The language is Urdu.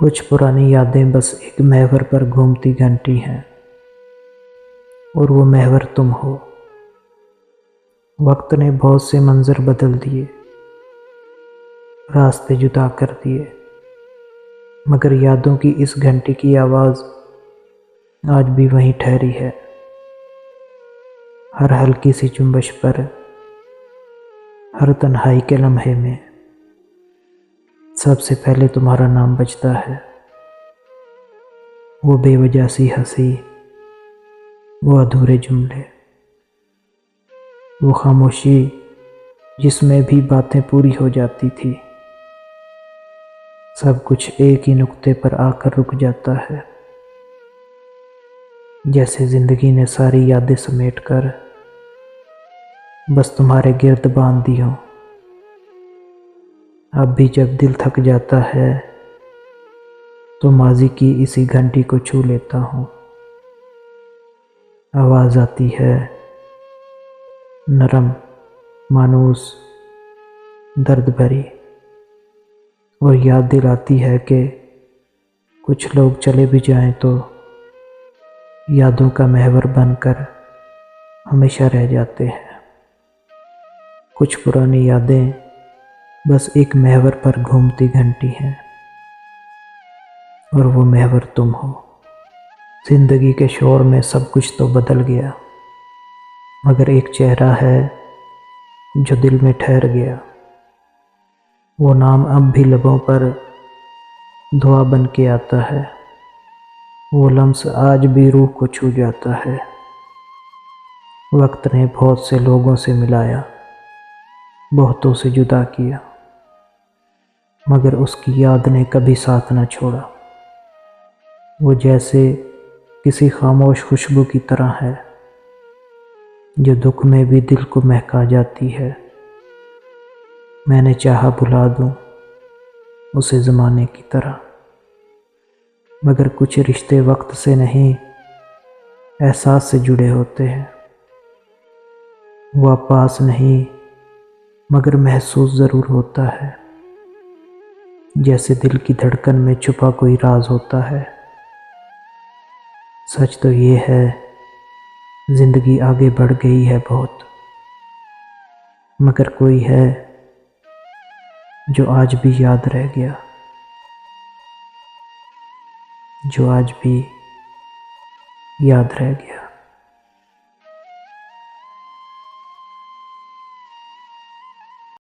کچھ پرانی یادیں بس ایک محور پر گھومتی گھنٹی ہیں، اور وہ محور تم ہو۔ وقت نے بہت سے منظر بدل دیے، راستے جدا کر دیے، مگر یادوں کی اس گھنٹی کی آواز آج بھی وہیں ٹھہری ہے۔ ہر ہلکی سی جنبش پر، ہر تنہائی کے لمحے میں سب سے پہلے تمہارا نام بجتا ہے۔ وہ بے وجہ سی ہنسی، وہ ادھورے جملے، وہ خاموشی جس میں بھی باتیں پوری ہو جاتی تھی، سب کچھ ایک ہی نقطے پر آ کر رک جاتا ہے، جیسے زندگی نے ساری یادیں سمیٹ کر بس تمہارے گرد باندھ دی ہوں۔ اب بھی جب دل تھک جاتا ہے تو ماضی کی اسی گھنٹی کو چھو لیتا ہوں۔ آواز آتی ہے، نرم، مانوس، درد بھری، اور یاد دلاتی ہے کہ کچھ لوگ چلے بھی جائیں تو یادوں کا محور بن کر ہمیشہ رہ جاتے ہیں۔ کچھ پرانی یادیں بس ایک محور پر گھومتی گھنٹی ہیں، اور وہ محور تم ہو۔ زندگی کے شور میں سب کچھ تو بدل گیا، مگر ایک چہرہ ہے جو دل میں ٹھہر گیا۔ وہ نام اب بھی لبوں پر دعا بن کے آتا ہے، وہ لمس آج بھی روح کو چھو جاتا ہے۔ وقت نے بہت سے لوگوں سے ملایا، بہتوں سے جدا کیا، مگر اس کی یاد نے کبھی ساتھ نہ چھوڑا۔ وہ جیسے کسی خاموش خوشبو کی طرح ہے، جو دکھ میں بھی دل کو مہکا جاتی ہے۔ میں نے چاہا بھلا دوں اسے زمانے کی طرح، مگر کچھ رشتے وقت سے نہیں، احساس سے جڑے ہوتے ہیں۔ وہ پاس نہیں، مگر محسوس ضرور ہوتا ہے، جیسے دل کی دھڑکن میں چھپا کوئی راز ہوتا ہے۔ سچ تو یہ ہے، زندگی آگے بڑھ گئی ہے بہت، مگر کوئی ہے جو آج بھی یاد رہ گیا، جو آج بھی یاد رہ گیا۔